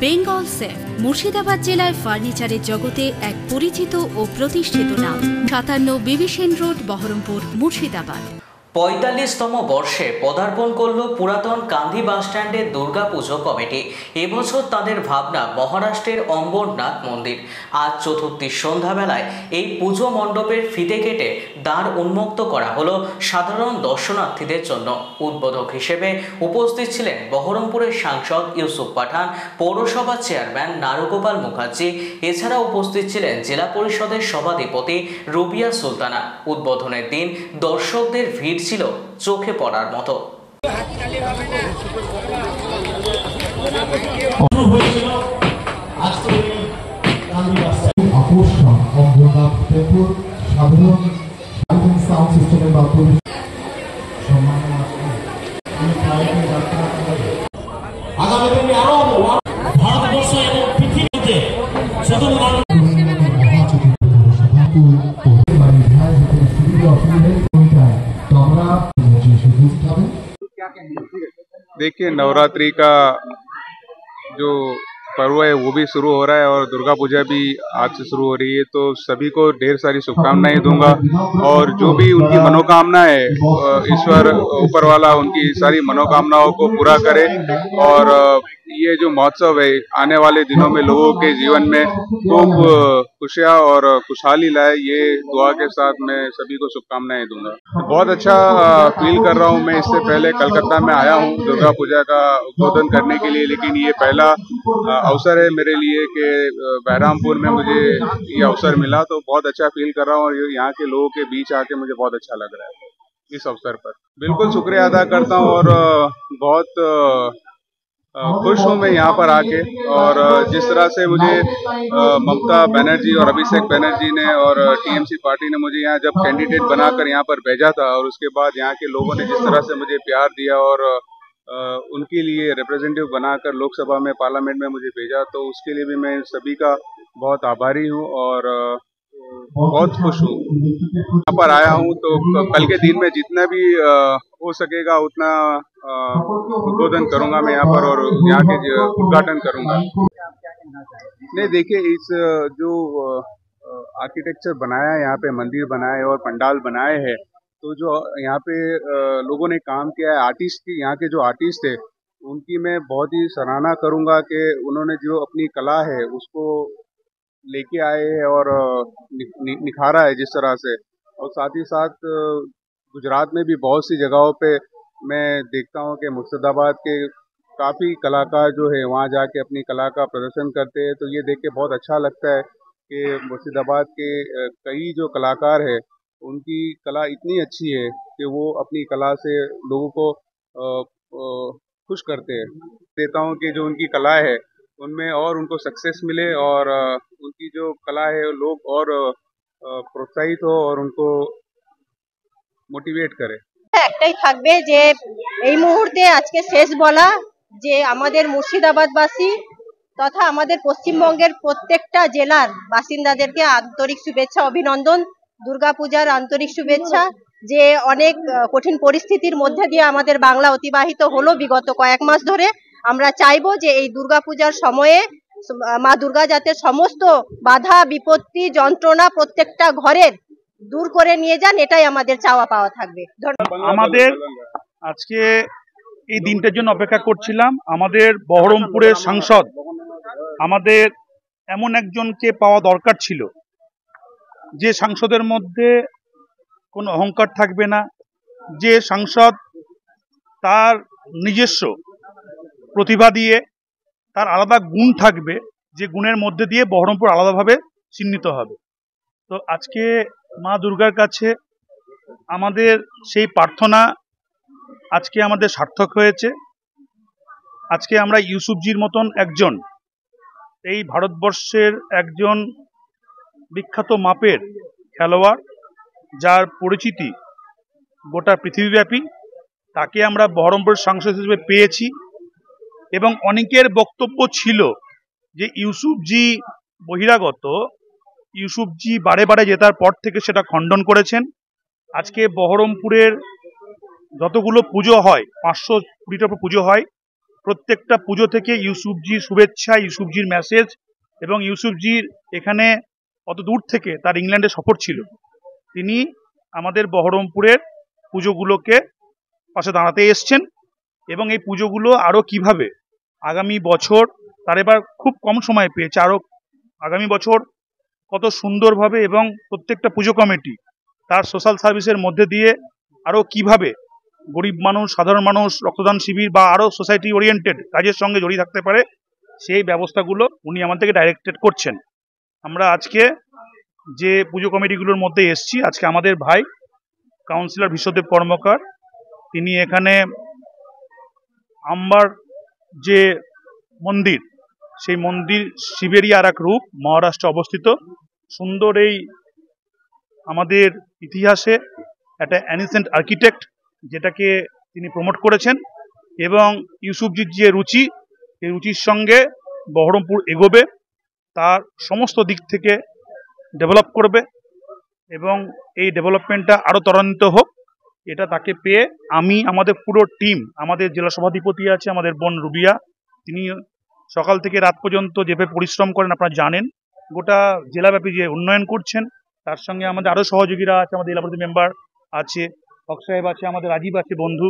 Bengal safe Murshidabad জেলায় ফার্নিচারের জগতে এক পরিচিত ও প্রতিষ্ঠিত নাম। 57 বিবি সেন রোড, বহরমপুর, মুর্শিদাবাদ। ৪৫তম বর্ষে পদার্পণ করল পুরাতন কান্ধি বাসস্ট্যান্ডের দুর্গাপুজো কমিটি। এবছর তাদের ভাবনা মহারাষ্ট্রের অম্বরনাথ মন্দির। আজ চতুর্থী সন্ধ্যাবেলায় এই পুজো মণ্ডপের ফিতে কেটে দ্বার উন্মুক্ত করা হলো সাধারণ দর্শনার্থীদের জন্য। উদ্বোধক হিসেবে উপস্থিত ছিলেন বহরমপুরের সাংসদ ইউসুফ পাঠান, পৌরসভার চেয়ারম্যান নারুগোপাল মুখার্জি। এছাড়া উপস্থিত ছিলেন জেলা পরিষদের সভাধিপতি রুবিয়া সুলতানা। উদ্বোধনের দিন দর্শকদের ভিড় ছিল চোখে পড়ার মতো। আগামী দিনে আরো ভারতবর্ষ এবং পৃথিবীতে শুধু देखिए, नवरात्रि का जो पर्व है वो भी शुरू हो रहा है और दुर्गा पूजा भी आज से शुरू हो रही है, तो सभी को ढेर सारी शुभकामनाएं दूंगा। और जो भी उनकी मनोकामना है, ईश्वर ऊपर वाला उनकी सारी मनोकामनाओं को पूरा करे। और ये जो महोत्सव है आने वाले दिनों में लोगों के जीवन में खूब खुशियाँ और खुशहाली लाए, ये दुआ के साथ मैं सभी को शुभकामनाएं दूंगा। बहुत अच्छा फील कर रहा हूँ। मैं इससे पहले कलकत्ता में आया हूँ दुर्गा पूजा का उद्बोधन करने के लिए, लेकिन ये पहला अवसर है मेरे लिए कि बहरामपुर में मुझे ये अवसर मिला, तो बहुत अच्छा फील कर रहा हूँ। और यहाँ के लोगों के बीच आके मुझे बहुत अच्छा लग रहा है इस अवसर पर। बिल्कुल शुक्रिया अदा करता हूँ और बहुत खुश हूँ मैं यहाँ पर आके। और जिस तरह से मुझे ममता बनर्जी और अभिषेक बनर्जी ने और टीएमसी पार्टी ने मुझे यहाँ जब कैंडिडेट बनाकर यहाँ पर भेजा था, और उसके बाद यहाँ के लोगों ने जिस तरह से मुझे प्यार दिया और उनके लिए रिप्रेजेंटेटिव बनाकर लोकसभा में, पार्लियामेंट में मुझे भेजा, तो उसके लिए भी मैं सभी का बहुत आभारी हूँ और बहुत खुश हूँ। यहाँ पर आया हूँ तो कल के दिन में जितना भी हो सकेगा उतना उद्बोधन करूंगा मैं यहाँ पर, और यहाँ के उद्घाटन करूंगा। नहीं, देखिए, इस जो आर्किटेक्चर बनाया है, यहाँ पे मंदिर बनाए और पंडाल बनाए हैं, तो जो यहाँ पे लोगों ने काम किया है, आर्टिस्ट की, यहाँ के जो आर्टिस्ट है उनकी मैं बहुत ही सराहना करूंगा कि उन्होंने जो अपनी कला है उसको लेके आए हैं और निखारा है जिस तरह से। और साथ ही साथ गुजरात में भी बहुत सी जगहों पे मैं देखता हूँ कि मुर्शिदाबाद के काफ़ी कलाकार जो है वहाँ जाके अपनी कला का प्रदर्शन करते हैं, तो ये देख के बहुत अच्छा लगता है कि मुर्शिदाबाद के कई जो कलाकार है उनकी कला इतनी अच्छी है कि वो अपनी कला से लोगों को खुश करते हैं। देता हूँ कि जो उनकी कला है उनमें और उनको सक्सेस मिले और उनकी जो कला है लोग और प्रोत्साहित हो और उनको मोटिवेट करे। একটাই থাকবে যে এই মুহূর্তে আজকে শেষ বলা যে আমাদের মুর্শিদাবাদবাসী তথা আমাদের পশ্চিমবঙ্গের প্রত্যেকটা জেলার বাসিন্দাদেরকে আন্তরিক শুভেচ্ছা, অভিনন্দন, দুর্গাপূজার আন্তরিক শুভেচ্ছা। যে অনেক কঠিন পরিস্থিতির মধ্যে দিয়ে আমাদের বাংলা অতিবাহিত হলো বিগত কয়েক মাস ধরে, আমরা চাইবো যে এই দুর্গাপূজার সময়ে মা দুর্গা যাতে সমস্ত বাধা বিপত্তি যন্ত্রণা প্রত্যেকটা ঘরের দূর করে নিয়ে যান, এটাই আমাদের চাওয়া পাওয়া থাকবে। আমাদের আজকে এই দিনটার জন্য অপেক্ষা করছিলাম। আমাদের বহরমপুরের সাংসদ, আমাদের এমন একজনকে পাওয়া দরকার ছিল যে সাংসদের মধ্যে কোনো অহংকার থাকবে না, যে সাংসদ তার নিজস্ব প্রতিভা দিয়ে তার আলাদা গুণ থাকবে, যে গুণের মধ্যে দিয়ে বহরমপুর আলাদাভাবে চিহ্নিত হবে। তো আজকে মা দুর্গার কাছে আমাদের সেই প্রার্থনা আজকে আমাদের সার্থক হয়েছে। আজকে আমরা ইউসুফজির মতন একজন, এই ভারতবর্ষের একজন বিখ্যাত মাপের খেলোয়াড়, যার পরিচিতি গোটা পৃথিবীব্যাপী, তাকে আমরা বহরমপুর সাংসদ হিসেবে পেয়েছি। এবং অনেকের বক্তব্য ছিল যে ইউসুফজি বহিরাগত, ইউসুফজি বারে বারে জেতার পর থেকে সেটা খণ্ডন করেছেন। আজকে বহরমপুরের যতগুলো পুজো হয়, 520টার পুজো হয়, প্রত্যেকটা পুজো থেকে ইউসুফজির শুভেচ্ছা, ইউসুফজির মেসেজ, এবং ইউসুফজির এখানে অত দূর থেকে তার ইংল্যান্ডে সফর ছিল, তিনি আমাদের বহরমপুরের পুজোগুলোকে পাশে দাঁড়াতে এসছেন। এবং এই পুজোগুলো আরও কিভাবে আগামী বছর, তার এবার খুব কম সময় পেয়েছে, আরও আগামী বছর কত সুন্দরভাবে এবং প্রত্যেকটা পুজো কমিটি তার সোশ্যাল সার্ভিসের মধ্যে দিয়ে আরও কিভাবে গরিব মানুষ, সাধারণ মানুষ রক্তদান শিবির বা আরও সোসাইটি ওরিয়েন্টেড কাজের সঙ্গে জড়িয়ে থাকতে পারে, সেই ব্যবস্থাগুলো উনি আমাদেরকে ডাইরেক্টেড করছেন। আমরা আজকে যে পুজো কমিটিগুলোর মধ্যে এসছি, আজকে আমাদের ভাই কাউন্সিলর বিশ্বদেব কর্মকার, তিনি এখানে আম্বার যে মন্দির, সেই মন্দির শিবেরই আর এক রূপ, মহারাষ্ট্রে অবস্থিত। সুন্দর এই আমাদের ইতিহাসে একটা অ্যানিসেন্ট আর্কিটেক্ট, যেটাকে তিনি প্রমোট করেছেন। এবং ইউসুফজির যে রুচি, এই রুচির সঙ্গে বহরমপুর এগোবে, তার সমস্ত দিক থেকে ডেভেলপ করবে এবং এই ডেভেলপমেন্টটা আরও ত্বরান্বিত হোক, এটা তাকে পেয়ে আমি, আমাদের পুরো টিম, আমাদের জেলা সভাধিপতি আছে আমাদের বোন রুবিয়া, তিনি সকাল থেকে রাত পর্যন্ত যেভাবে পরিশ্রম করেন আপনারা জানেন, গোটা জেলাব্যাপী যে উন্নয়ন করছেন, তার সঙ্গে আমাদের আরও সহযোগীরা আছে, আমাদের এলাকার মেম্বার আছে, হক সাহেব আছে, আমাদের রাজীব আছে বন্ধু,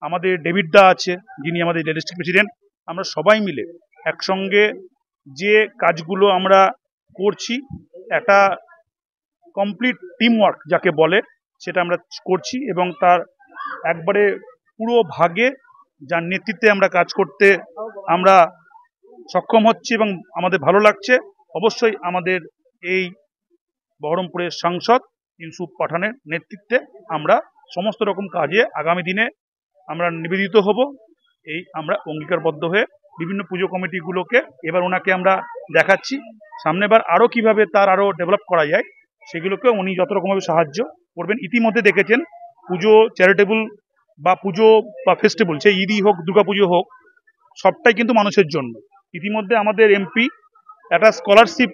আমাদের ডেভিড দা আছে যিনি আমাদের ডিস্ট্রিক্ট প্রেসিডেন্ট। আমরা সবাই মিলে একসঙ্গে যে কাজগুলো আমরা করছি, একটা কমপ্লিট টিম ওয়ার্ক যাকে বলে, সেটা আমরা করছি এবং তার একবারে পুরো ভাগে যার নেতৃত্বে আমরা কাজ করতে আমরা সক্ষম হচ্ছি এবং আমাদের ভালো লাগছে। অবশ্যই আমাদের এই বহরমপুরের সাংসদ ইউসুফ পাঠানের নেতৃত্বে আমরা সমস্ত রকম কাজে আগামী দিনে আমরা নিবেদিত হব, এই আমরা অঙ্গীকারবদ্ধ হয়ে বিভিন্ন পুজো কমিটিগুলোকে এবার ওনাকে আমরা দেখাচ্ছি। সামনেবার আরও কিভাবে তার আরও ডেভেলপ করা যায়, সেগুলোকে উনি যত রকমভাবে সাহায্য করবেন। ইতিমধ্যে দেখেছেন পুজো চ্যারিটেবল বা পুজো বা ফেস্টিভ্যাল, সেই ঈদই হোক, দুর্গাপুজো হোক, সবটাই কিন্তু মানুষের জন্য। ইতিমধ্যে আমাদের এমপি একটা স্কলারশিপ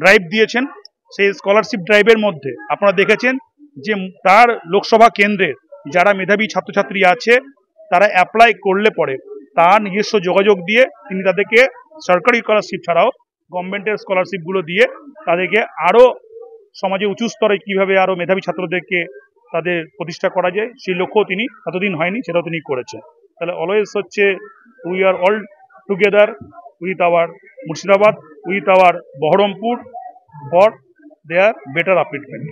ড্রাইভ দিয়েছেন, সেই স্কলারশিপ ড্রাইভের মধ্যে আপনারা দেখেছেন যে তার লোকসভা কেন্দ্রের যারা মেধাবী ছাত্রছাত্রী আছে, তারা অ্যাপ্লাই করলে পরে তার নিজস্ব যোগাযোগ দিয়ে তিনি তাদেরকে সরকারি স্কলারশিপ ছাড়াও গভর্নমেন্টের স্কলারশিপগুলো দিয়ে তাদেরকে আরও সমাজে উঁচু স্তরে কীভাবে আরও মেধাবী ছাত্রদেরকে তাদের প্রতিষ্ঠা করা যায়, সেই লক্ষ্য তিনি এতদিন হয়নি, সেটাও তিনি করেছেন। তাহলে অলওয়েজ হচ্ছে we are all together with our Murshidabad, with our Baharampur for their better upliftment.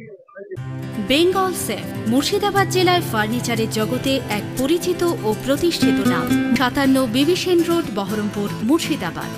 Bengal safe Murshidabad জেলায় ফার্নিচারের জগতে এক পরিচিত ও প্রতিষ্ঠিত নাম। 57 বিবি সেন রোড, বহরমপুর, মুর্শিদাবাদ।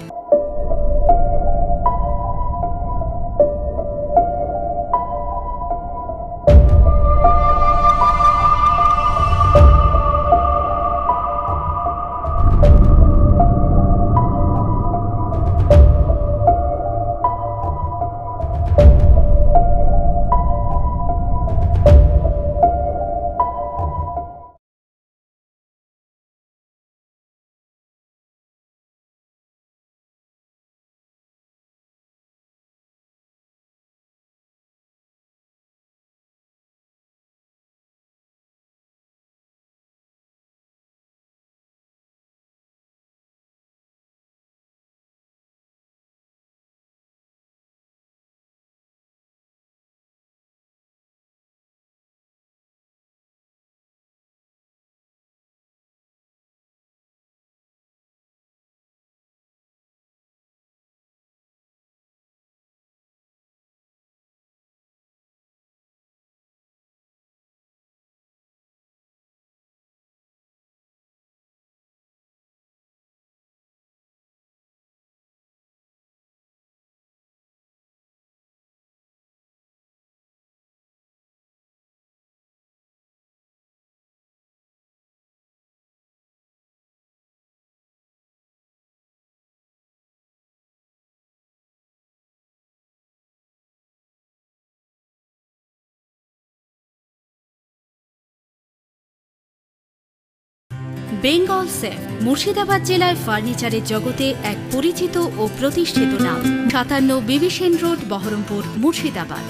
বেঙ্গল সেফ মুর্শিদাবাদ জেলায় ফার্নিচারের জগতে এক পরিচিত ও প্রতিষ্ঠিত নাম। 57 বিবি সেন রোড, বহরমপুর, মুর্শিদাবাদ।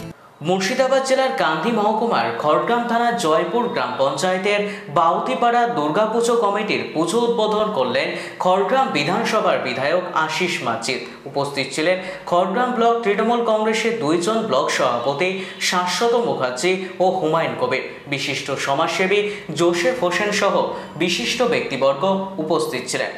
মুর্শিদাবাদ জেলার কান্দি মহকুমার খড়গ্রাম থানার জয়পুর গ্রাম পঞ্চায়েতের বাউতিপাড়া দুর্গাপুজো কমিটির পুজো উদ্বোধন করলেন খড়গ্রাম বিধানসভার বিধায়ক আশিস মাজিদ। উপস্থিত ছিলেন খড়গ্রাম ব্লক তৃণমূল কংগ্রেসের 2 জন ব্লক সভাপতি শাশ্বত মুখার্জি ও হুমায়ুন কবির, বিশিষ্ট সমাজসেবী জোসেফ হোসেন সহ বিশিষ্ট ব্যক্তিবর্গ উপস্থিত ছিলেন।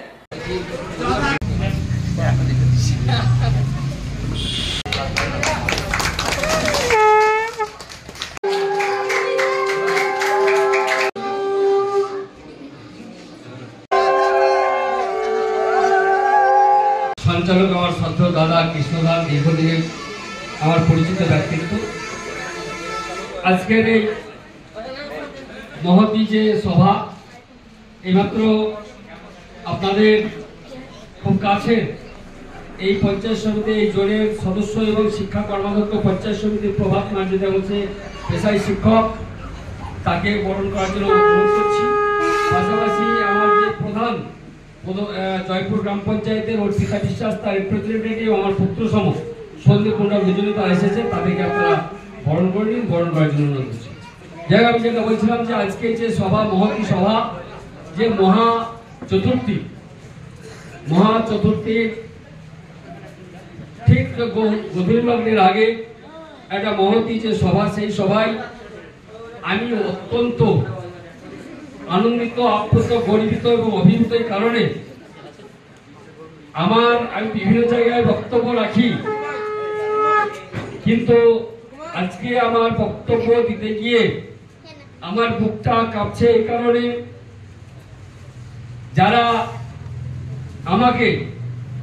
সঞ্চালক আমার শ্রদ্ধ দাদা কৃষ্ণদান, দীর্ঘদিনের আমার পরিচিত ব্যক্তিত্ব। আজকের এই মহতী যে সভা, এইমাত্র আপনাদের খুব কাছের এই পঞ্চায়েত সমিতি, এই জোনের সদস্য এবং শিক্ষা কর্মাধ্যক্ষ পঞ্চায়েত সমিতির প্রভাত মার্জিদা হচ্ছে পেশায় শিক্ষক, তাকে বরণ করার জন্য অনুরোধ করছি। পাশাপাশি আমার যে প্রধান জয়পুর গ্রাম পঞ্চায়েতের অর্পিতা বিশ্বাস, তার রিপ্রেজেন্টেটিভ আমার পুত্র সম সন্দীপ কুণ্ডা দুজনে তারা এসেছে, তাদেরকে আপনারা বরণ করে নিন, বরণ করার জন্য অনুরোধ করছি। যাই হোক, আমি যেটা বলছিলাম যে আজকে যে সভা, মহতী সভা, যে মহা চতুর্থীর ঠিক গভীর লগ্নের আগে একটা মহতী যে সভা, সেই সভায় আমি অত্যন্ত আনন্দিত, আপ্লুত, গর্বিত এবং অভিভূত। এই কারণে আমি বিভিন্ন জায়গায় বক্তব্য রাখি, কিন্তু আজকে আমার বক্তব্য দিতে গিয়ে আমার বুকটা কাঁপছে। এই কারণে যারা আমাকে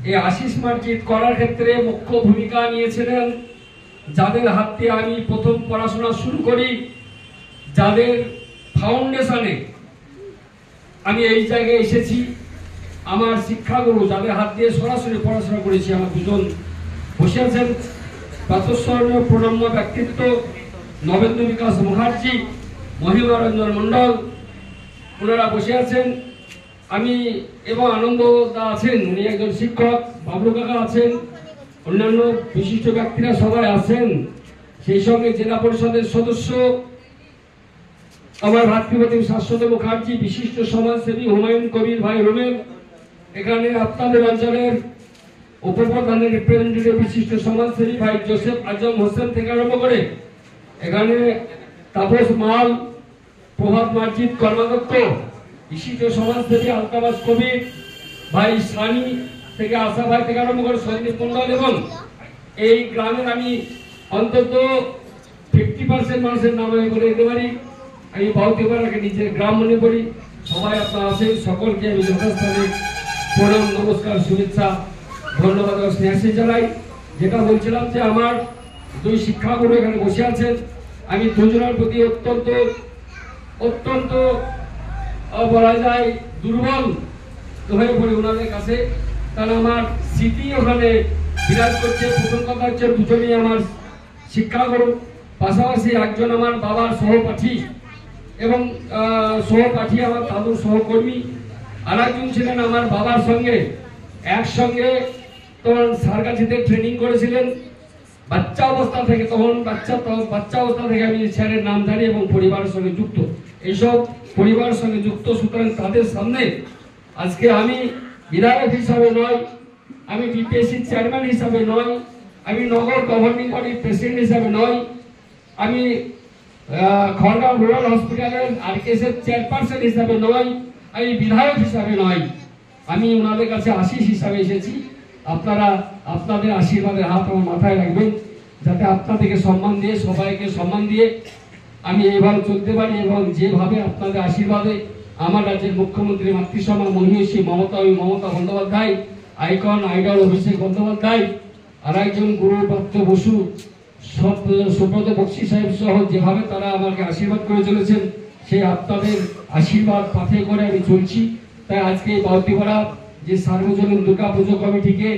এই আশিস মার্জিদ করার ক্ষেত্রে মুখ্য ভূমিকা নিয়েছিলেন, যাদের হাত দিয়ে আমি প্রথম পড়াশোনা শুরু করি, যাদের ফাউন্ডেশনে আমি এই জায়গায় এসেছি, আমার শিক্ষাগুরু, যাদের হাত দিয়ে সরাসরি পড়াশোনা করেছি, আমার দুজন বসে আছেন। প্রাতঃস্মরণীয় প্রণম্য ব্যক্তিত্ব নবেন্দ্র বিকাশ মুখার্জি, মহিমা রঞ্জন মণ্ডল, ওনারা বসে আছেন। আমি এবং আনন্দ দা আছেন, উনি একজন শিক্ষক, বাবলু কাকা আছেন, অন্যান্য বিশিষ্ট ব্যক্তিরা সবাই আছেন। সেই সঙ্গে জেলা পরিষদের সদস্য আমার ভাতৃপ্রতিম শাশ্বত মুখার্জি, বিশিষ্ট সমাজসেবী হুমায়ুন কবির ভাই রুমেল, এখানে আপনাদের অঞ্চলের উপপ্রধানের রিপ্রেজেন্টেটিভ বিশিষ্ট সমাজসেবী ভাই জোসেফ আজম হোসেন থেকে আরম্ভ করে এখানে তাপস মাল, প্রভাত মার্জিদ কর্মাধ্যক্ষ, বিশিষ্ট সমাজসেবী আলতাবাস কবির ভাই সানি থেকে আশা ভাই থেকে আরম্ভ করে সন্দীপ মন্ডল, এবং এই গ্রামের আমি অন্তত 50% মানুষের নাম আমি বলে দিতে পারি। আমি বাউতিপাড়াকে নিজের গ্রাম মনে করি। সবাই আপনারা আছেন, সকলকে আমি যথাস্থানে প্রণাম, নমস্কার, শুভেচ্ছা, ধন্যবাদ ও স্নেহাশী জানাই। যেটা বলছিলাম যে আমার 2 শিক্ষাগুরু এখানে বসে আছেন, আমি দুজনের প্রতি অত্যন্ত বলা যায় দুর্বল হয়ে পড়ি ওনাদের কাছে, কারণ আমার স্মৃতি ওখানে বিরাজ করছে। প্রথম কথা হচ্ছে দুজনেই আমার শিক্ষাগুরু, পাশাপাশি একজন আমার বাবার সহপাঠী এবং সহপাঠী আমার দাদুর সহকর্মী, আর একজন ছিলেন আমার বাবার সঙ্গে একসঙ্গে তখন সারগাছিতে ট্রেনিং করেছিলেন বাচ্চা অবস্থা থেকে। তখন বাচ্চা অবস্থা থেকে আমি স্যারের নাম জানি এবং পরিবারের সঙ্গে যুক্ত, এইসব পরিবারের সঙ্গে যুক্ত। সুতরাং তাদের সামনে আজকে আমি বিধায়ক হিসাবে নয়, আমি বিপিএসসি চেয়ারম্যান হিসাবে নয়, আমি নগর গভর্নিং বডির প্রেসিডেন্ট হিসাবে নয়, আমি খড়গাঁও রুরাল হসপিটালের আরকেএসের চেয়ারপারসন হিসাবে নয়, আমি বিধায়ক হিসাবে নয়, আমি ওনাদের কাছে আশিস হিসাবে এসেছি। আপনারা আপনাদের আশীর্বাদের হাত আমার মাথায় রাখবেন, যাতে আপনাদেরকে সম্মান দিয়ে, সবাইকে সম্মান দিয়ে আমি এইভাবে চলতে পারি, এবং যেভাবে আপনাদের আশীর্বাদে আমার রাজ্যের মুখ্যমন্ত্রী মাতৃসভা মহিষী মমতা বন্দ্যোপাধ্যায়, আইকন আইডল অভিষেক বন্দ্যোপাধ্যায়, আর একজন গুরুপ্রাপ্ত বসু সুব্রত বক্সি সাহেব সহ যেভাবে তারা আমাকে আশীর্বাদ করে চলেছেন, সেই আপনাদের আশীর্বাদ পাথে করে আমি চলছি। তাই আজকে বাউতিপাড়া যে সার্বজনীন দুর্গা পুজো কমিটিকে,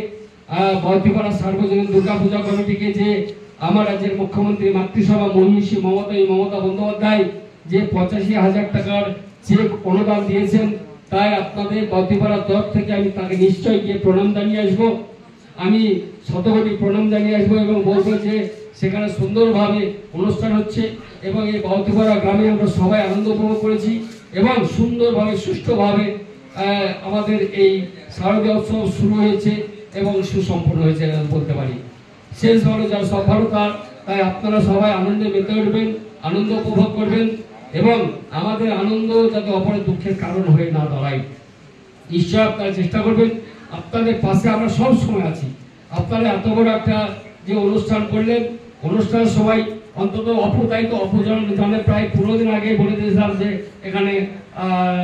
বাউতিপাড়া সার্বজনীন দুর্গা পূজা কমিটিকে যে আমার রাজ্যের মুখ্যমন্ত্রী মাতৃসভা মহিষী মমতা বন্দ্যোপাধ্যায় যে 85,000 টাকার চেক অনুদান দিয়েছেন, তাই আপনাদের বাউতিপাড়ার তরফ থেকে আমি তাকে নিশ্চয়ই গিয়ে প্রণাম জানিয়ে আসবো। আমি শতকোটি প্রণাম জানিয়ে আসবো এবং বলবো যে সেখানে সুন্দরভাবে অনুষ্ঠান হচ্ছে এবং এই বাউতিপাড়া গ্রামে আমরা সবাই আনন্দ উপভোগ করেছি এবং সুন্দরভাবে সুষ্ঠুভাবে আমাদের এই শারদীয় উৎসব শুরু হয়েছে এবং সুসম্পন্ন হয়েছে বলতে পারি। শেষ ভালো যার সব ভালো তাই আপনারা সবাই আনন্দে মেতে উঠবেন, আনন্দ উপভোগ করবেন এবং আমাদের আনন্দ যাতে অপরের দুঃখের কারণ হয়ে না দাঁড়ায়। ঈশ্বর আপনারা চেষ্টা করবেন, আপনাদের পাশে আমরা সব সময় আছি। আপনারা এত বড় একটা যে অনুষ্ঠান করলেন, অনুষ্ঠানের সময় অন্তত অপজানে প্রায় 15 দিন আগে বলে দিয়েছিলাম যে এখানে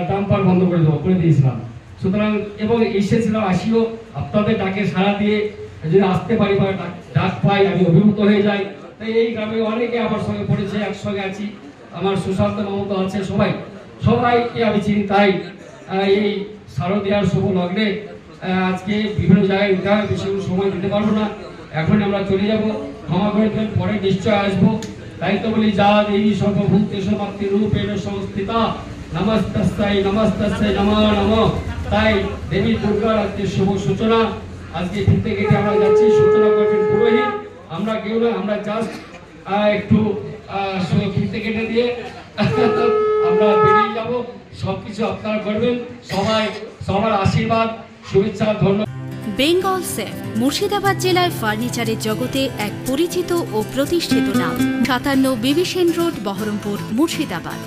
ডাম্পার বন্ধ করে দিয়েছিলাম। সুতরাং এবং এসেছিলাম, আসিও আপনাদের ডাকে সাড়া দিয়ে যদি আসতে পারি বা ডাক পাই আমি অভিভূত হয়ে যাই। তাই এই গ্রামে অনেকে আমার সঙ্গে পড়েছে, একসঙ্গে আছি, আমার সুশান্ত মমতা আছে, সবাইকে আমি চিনি। তাই এই শারদীয়ার শুভ লগ্নে আজকে বিভিন্ন জায়গায় উঠা বেশি সময় দিতে পারবো না, এখন আমরা চলে যাব। ক্ষমা করে দেবেন, পরে নিশ্চয় আসবো। তাই তো বলি যা দেবী সর্বভূতেষু মাতৃরূপেণ সংস্থিতা নমস্তস্যৈ নমস্তস্যৈ নমো নমঃ। তাই দেবী দুর্গার আজকে শুভ সূচনা। আজকে ফিরতে গেটে আমরা যাচ্ছি, সূচনা করবেন পুরোহিত, আমরা কেউ না, আমরা জাস্ট একটু ফিরতে গেটে দিয়ে আমরা বেরিয়ে যাব। সবকিছু আপনারা করবেন, সবার আশীর্বাদ শুভেচ্ছা ধন্যবাদ। বেঙ্গল সেফ মুর্শিদাবাদ জেলায় ফার্নিচারের জগতে এক পরিচিত ও প্রতিষ্ঠিত নাম। 57 বিবিসেন রোড, বহরমপুর, মুর্শিদাবাদ।